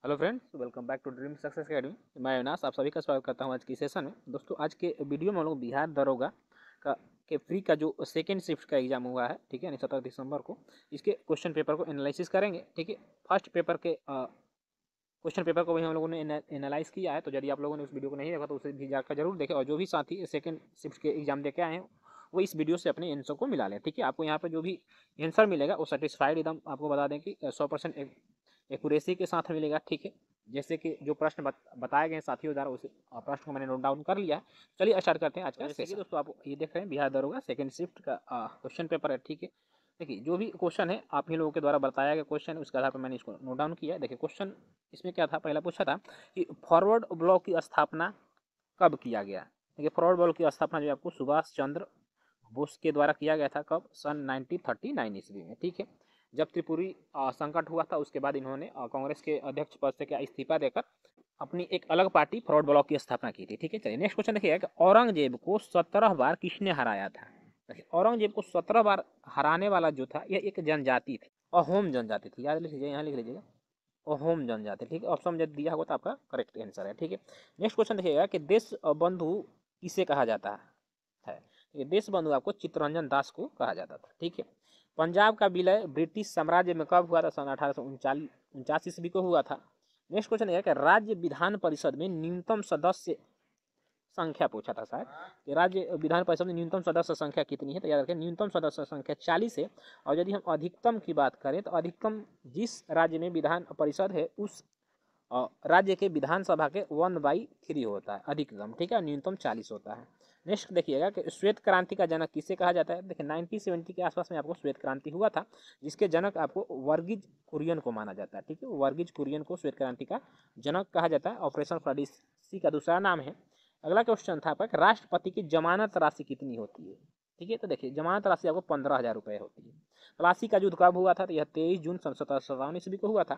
Hello friends, welcome back to Dream Success Academy. मैं अविनाश आप सभी का स्वागत करता हूं आज की सेशन में। दोस्तों, आज के वीडियो में हम लोग बिहार दरोगा का के फ्री का जो सेकंड शिफ्ट का एग्जाम हुआ है, ठीक है, यानी 17 दिसंबर को, इसके क्वेश्चन पेपर को एनालिसिस करेंगे। ठीक है, फर्स्ट पेपर के क्वेश्चन पेपर को भी हम लोगों ने एनालाइज किया है, तो यदि आप लोगों ने उस वीडियो को नहीं देखा तो उसे भी जाकर जरूर देखें। और जो भी साथी सेकंड शिफ्ट के एग्जाम दे के आए हैं वो इस वीडियो से अपने आंसर को मिला लें। ठीक है, आपको यहाँ पे जो भी आंसर मिलेगा वो सर्टिस्फाइड एकदम आपको बता दें कि 100% एक्यूरेसी के साथ मिलेगा। ठीक है, जैसे कि जो प्रश्न बताए गए साथियों द्वारा उस प्रश्न को मैंने नोट डाउन कर लिया है। चलिए स्टार्ट करते हैं आज का सेशन। दोस्तों, आप ये देख रहे हैं बिहार दरोगा सेकंड शिफ्ट का क्वेश्चन पेपर है। ठीक है, देखिए जो भी क्वेश्चन है आप ही लोगों के द्वारा बताया गया क्वेश्चन है, उसके आधार पर मैंने इसको नोट डाउन किया है। देखिए क्वेश्चन इसमें क्या था, पहला पूछा था कि फॉरवर्ड ब्लॉक की स्थापना कब किया गया। देखिए फॉरवर्ड ब्लॉक की स्थापना जो आपको सुभाष चंद्र बोस के द्वारा किया गया था। कब? सन 1939 ईस्वी में। ठीक है, जब त्रिपुरी संकट हुआ था उसके बाद इन्होंने कांग्रेस के अध्यक्ष पद से क्या इस्तीफा देकर अपनी एक अलग पार्टी फॉरवर्ड ब्लॉक की स्थापना की थी। ठीक है, चलिए नेक्स्ट क्वेश्चन देखिएगा कि औरंगजेब को 17 बार किसने हराया था। औरंगजेब को 17 बार हराने वाला जो था यह एक जनजाति थी, अहोम जनजाति थी। याद लिख लीजिए, यहाँ लिख लीजिएगा अहोम जनजाति। ठीक है, ऑप्शन जब दिया होगा तो आपका करेक्ट आंसर है। ठीक है, नेक्स्ट क्वेश्चन देखिएगा कि देश बंधु किसे कहा जाता है। देश बंधु आपको चित्तरंजन दास को कहा जाता था। ठीक है, पंजाब का विलय ब्रिटिश साम्राज्य में कब हुआ था? सन 1849 ईस्वी को हुआ था। नेक्स्ट क्वेश्चन है कि राज्य विधान परिषद में न्यूनतम सदस्य संख्या पूछा था शायद कि राज्य विधान परिषद में न्यूनतम सदस्य संख्या कितनी है। तो याद रखें न्यूनतम सदस्य संख्या 40 है। और यदि हम अधिकतम की बात करें तो अधिकतम जिस राज्य में विधान परिषद है उस राज्य के विधानसभा के 1/3 होता है अधिकतम। ठीक है, न्यूनतम 40 होता है। नेक्स्ट देखिएगा कि श्वेत क्रांति का जनक किसे कहा जाता है। देखिए 1970 के आसपास में आपको श्वेत क्रांति हुआ था, जिसके जनक आपको वर्गीज कुरियन को माना जाता है। ठीक है, वर्गीज कुरियन को श्वेत क्रांति का जनक कहा जाता है। ऑपरेशन फ्लडीसी का दूसरा नाम है। अगला क्वेश्चन था आपका राष्ट्रपति की जमानत राशि कितनी होती है। ठीक है, तो देखिए जमानत राशि आपको 15,000 रुपये होती है। प्लासी का युद्ध कब हुआ था? तो यह 23 जून 1757 ईस्वी को हुआ था।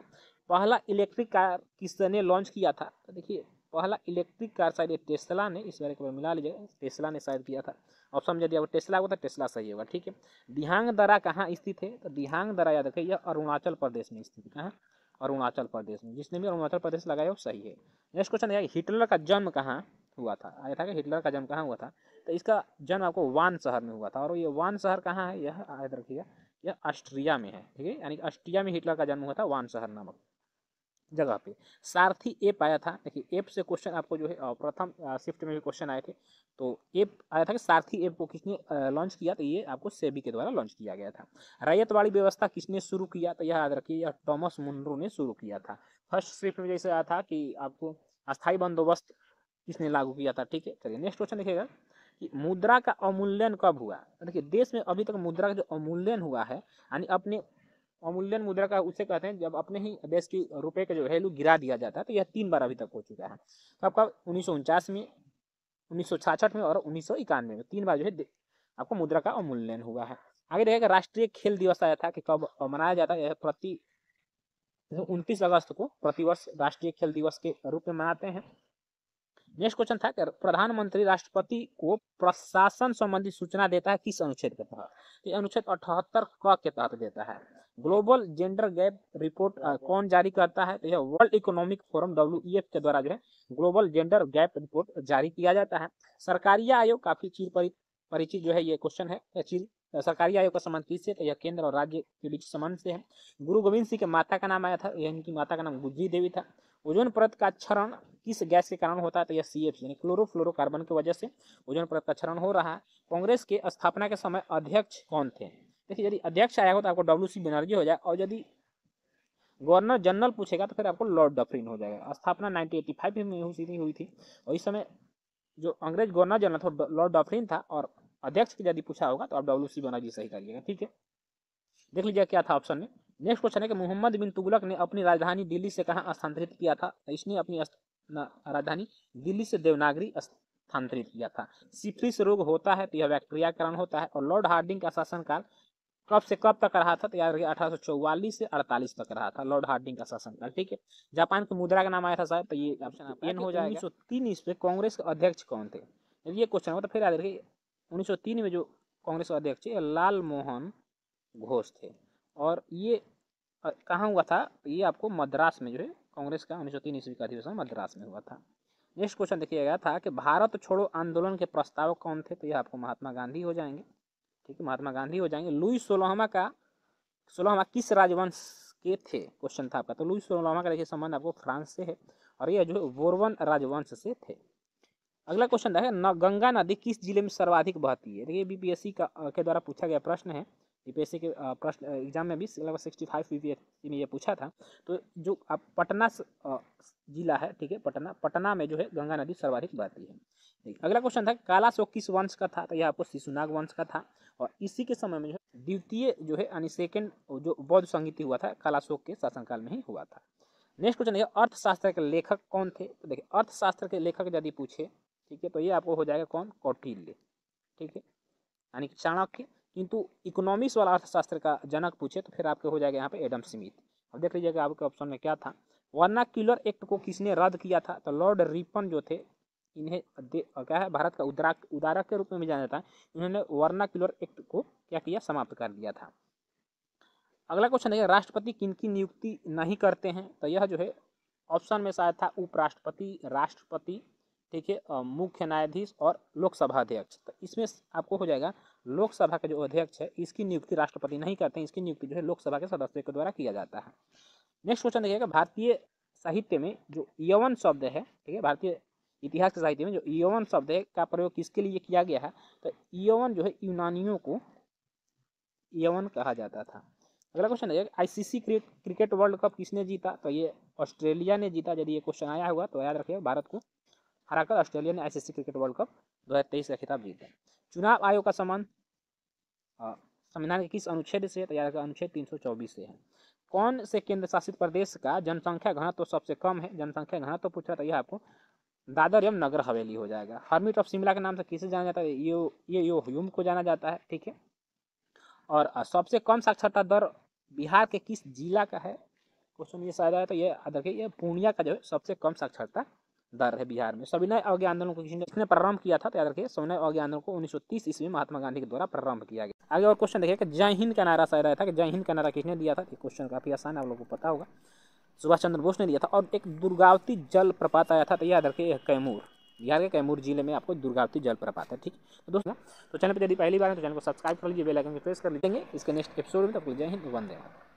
पहला इलेक्ट्रिक कार किसने लॉन्च किया था? तो देखिए पहला इलेक्ट्रिक कार शायद टेस्ला ने, इस बारे को मिला लीजिएगा, टेस्ला ने शायद किया था। ऑप्शन यदि आपको टेस्ला होगा तो टेस्ला सही होगा। ठीक है, दिहांग दरा कहाँ स्थित है? तो दिहांग दरा याद रखिए यह अरुणाचल प्रदेश में स्थित है। कहाँ? अरुणाचल प्रदेश में। जिसने भी अरुणाचल प्रदेश लगाया वो सही है। नेक्स्ट क्वेश्चन है हिटलर का जन्म कहाँ हुआ था। आया था कि हिटलर का जन्म कहाँ हुआ था? तो इसका जन्म आपको वान शहर में हुआ था। और ये वान शहर कहाँ है? यह याद रखिएगा यह ऑस्ट्रिया में है। ठीक है, यानी ऑस्ट्रिया में हिटलर का जन्म हुआ था, वान शहर नामक जगह पे। सारथी एप आया था। देखिए एप से क्वेश्चन आपको जो है प्रथम शिफ्ट में भी क्वेश्चन आए थे। तो एप आया था कि सारथी एप को किसने लॉन्च किया? तो ये आपको सेबी के द्वारा लॉन्च किया गया था। रैयतवाड़ी व्यवस्था किसने शुरू किया? तो यह याद रखिए यह थॉमस मुनरो ने शुरू किया था। फर्स्ट शिफ्ट में जैसे आया था कि आपको अस्थायी बंदोबस्त किसने लागू किया था। ठीक है, चलिए नेक्स्ट क्वेश्चन देखिएगा कि मुद्रा का अवमूल्यन कब हुआ। देखिए देश में अभी तक मुद्रा का जो अवमूल्यन हुआ है, यानी अपने अवमूल्यन मुद्रा का उसे कहते हैं जब अपने ही देश की रुपए का जो वैल्यू गिरा दिया जाता है। तो यह 3 बार अभी तक हो चुका है। तो आपका 1949 में, 1966 में और 1991 में 3 बार जो है आपको मुद्रा का अवमूल्यन हुआ है। आगे देखिएगा राष्ट्रीय खेल दिवस आया था कि कब मनाया जाता है। प्रति 29 अगस्त को प्रतिवर्ष राष्ट्रीय खेल दिवस के रूप में मनाते हैं। नेक्स्ट क्वेश्चन था कि प्रधानमंत्री राष्ट्रपति को प्रशासन संबंधी सूचना देता है किस अनुच्छेद के तहत? तो अनुच्छेद 78 क के तहत देता है। ग्लोबल जेंडर गैप रिपोर्ट कौन जारी करता है? तो यह वर्ल्ड इकोनॉमिक फोरम WEF के द्वारा जो है ग्लोबल जेंडर गैप रिपोर्ट जारी किया जाता है। सरकारी आयोग काफी चीज परिचित जो है ये क्वेश्चन है। चीज सरकारी आयोग का संबंध किससे? तो यह केंद्र और राज्य के बीच संबंध से है। गुरु गोविंद सिंह के माता का नाम आया था, इनकी माता का नाम गुज्जी देवी था। ओजोन परत का क्षरण किस गैस के कारण होता है? तो यह CFC यानी क्लोरोफ्लोरोकार्बन की वजह से ओजोन परत का क्षरण हो रहा है। कांग्रेस के स्थापना के समय अध्यक्ष कौन थे? देखिए यदि अध्यक्ष आया हो तो आपको WC बनर्जी हो जाए, और यदि गवर्नर जनरल पूछेगा तो फिर आपको लॉर्ड डफरिन हो जाएगा। स्थापना 1985 में हुई थी, और इस समय जो अंग्रेज गवर्नर जनरल था लॉर्ड डफरिन था, और अध्यक्ष की यदि पूछा होगा तो आप WC बनर्जी सही करिएगा। ठीक है, देख लीजिए क्या था ऑप्शन में। नेक्स्ट क्वेश्चन है कि मोहम्मद बिन तुगलक ने अपनी राजधानी दिल्ली से कहाँ स्थानांतरित किया था? इसने अपनी राजधानी दिल्ली से देवनागरी स्थानांतरित किया था। सिफिलिस रोग होता है तो यह बैक्टीरिया कारण होता है। और लॉर्ड हार्डिंग का शासनकाल कब से कब तक रहा था? तो याद रखिए 1844 से 48 तक रहा था लॉर्ड हार्डिंग का शासनकाल। ठीक है, जापान की मुद्रा का नाम आया था शायद, तो ये ऑप्शन एन हो जाएगा। 1903 ईस्वी कांग्रेस के अध्यक्ष कौन थे? ये क्वेश्चन हो तो फिर याद रखिए 1903 में जो कांग्रेस के अध्यक्ष लाल मोहन घोष थे। और ये कहाँ हुआ था? ये आपको मद्रास में जो है कांग्रेस का 1903 ईस्वी का अधिवेशन मद्रास में हुआ था। नेक्स्ट क्वेश्चन देखिए गया था कि भारत छोड़ो आंदोलन के प्रस्तावक कौन थे, तो यह आपको महात्मा गांधी हो जाएंगे। ठीक है, महात्मा गांधी हो जाएंगे। लुई 16वां किस राजवंश के थे, क्वेश्चन था आपका। तो लुई 16वां का देखिए संबंध आपको फ्रांस से है और यह जो है बोरबन राजवंश से थे। अगला क्वेश्चन है गंगा नदी किस जिले में सर्वाधिक बहती है। देखिए बीपीएससी के द्वारा पूछा गया प्रश्न है। बीपीएससी के प्रश्न एग्जाम में भी लगभग 65 बीपीएससी में ये पूछा था। तो जो आप पटना जिला है, ठीक है, पटना में जो है गंगा नदी सर्वाधिक बहती है। अगला क्वेश्चन था काला शोक किस वंश का था, तो यह आपको शिशुनाग वंश का था और इसी के समय में जो है द्वितीय जो है यानी सेकेंड जो बौद्ध संगीति हुआ था काला शोक के शासनकाल में ही हुआ था। नेक्स्ट क्वेश्चन देखिए अर्थशास्त्र के लेखक कौन थे। तो देखिए अर्थशास्त्र के लेखक यदि पूछे, ठीक है, तो ये आपको हो जाएगा कौन, कौटिल्य। ठीक है, यानी चाणक्य। किंतु इकोनॉमिक्स वाला अर्थशास्त्र का जनक पूछे तो फिर आपके हो जाएगा यहाँ पे एडम स्मिथ। अब देख लीजिएगा आपके ऑप्शन में क्या था। वर्नाक्यूलर एक्ट को किसने रद्द किया था, तो लॉर्ड रिपन जो थे, इन्हें क्या है भारत का उदारक के रूप में भी जाना जाता है। इन्होंने वर्नाक्यूलर एक्ट को क्या किया, समाप्त कर दिया था। अगला क्वेश्चन है राष्ट्रपति किनकी नियुक्ति नहीं करते हैं, तो यह जो है ऑप्शन में शायद था उपराष्ट्रपति, राष्ट्रपति, ठीक है, मुख्य न्यायाधीश और लोकसभा अध्यक्ष। तो इसमें आपको हो जाएगा लोकसभा के जो अध्यक्ष है इसकी नियुक्ति राष्ट्रपति नहीं करते हैं, इसकी नियुक्ति जो है लोकसभा के सदस्यों के द्वारा किया जाता है। नेक्स्ट क्वेश्चन देखिएगा भारतीय साहित्य में जो यवन शब्द है, ठीक है, भारतीय इतिहास के साहित्य में जो यवन शब्द है का प्रयोग किसके लिए किया गया है, तो यवन जो है यूनानियों को यवन कहा जाता था। अगला क्वेश्चन है आईसीसी क्रिकेट वर्ल्ड कप किसने जीता, तो ये ऑस्ट्रेलिया ने जीता। यदि ये क्वेश्चन आया हुआ तो याद रखिएगा भारत को हराकर ऑस्ट्रेलिया ने आईसीसी क्रिकेट वर्ल्ड कप 2023 का खिताब जीता। चुनाव आयोग का संबंध संविधान के किस अनुच्छेद से, तो याद रखिएगा अनुच्छेद 324 से है। कौन से केंद्र शासित प्रदेश का जनसंख्या घनत्व तो सबसे कम है, जनसंख्या घनत्व तो पूछ रहा था, यह आपको दादर एवं नगर हवेली हो जाएगा। हर्मिट ऑफ शिमला के नाम से किसे जाना जाता है, ये ह्यूम को जाना जाता है। ठीक है, और सबसे कम साक्षरता दर बिहार के किस जिला का है, क्वेश्चन ये शायद आया, तो ये देखिए ये पूर्णिया का जो है सबसे कम साक्षरता दर है बिहार में। सविनय अवज्ञा आंदोलन को किसने प्रारंभ किया था, तो याद रखिए सविनय अवज्ञा आंदोलन को 1930 ईस्वी में महात्मा गांधी के द्वारा प्रारंभ किया गया। आगे और क्वेश्चन देखिए कि जय हिंद का नारा शायद आया था कि जय हिंद का नारा किसने दिया था। क्वेश्चन काफी आसान है, आप लोगों को पता होगा, सुभाष चंद्र बोस ने दिया था। और एक दुर्गावती जल प्रपात आया था, तो याद रखिए कैमूर, बिहार के कैमूर जिले में आपको दुर्गावती जल प्रपात है। ठीक तो दोस्तों, तो चैनल पर यदि पहली बार है तो चैनल को सब्सक्राइब कर लीजिए, बेल आइकन को प्रेस कर लीजिए। इसके नेक्स्ट एपिसोड में तब तक जय हिंद, वंदे मातरम।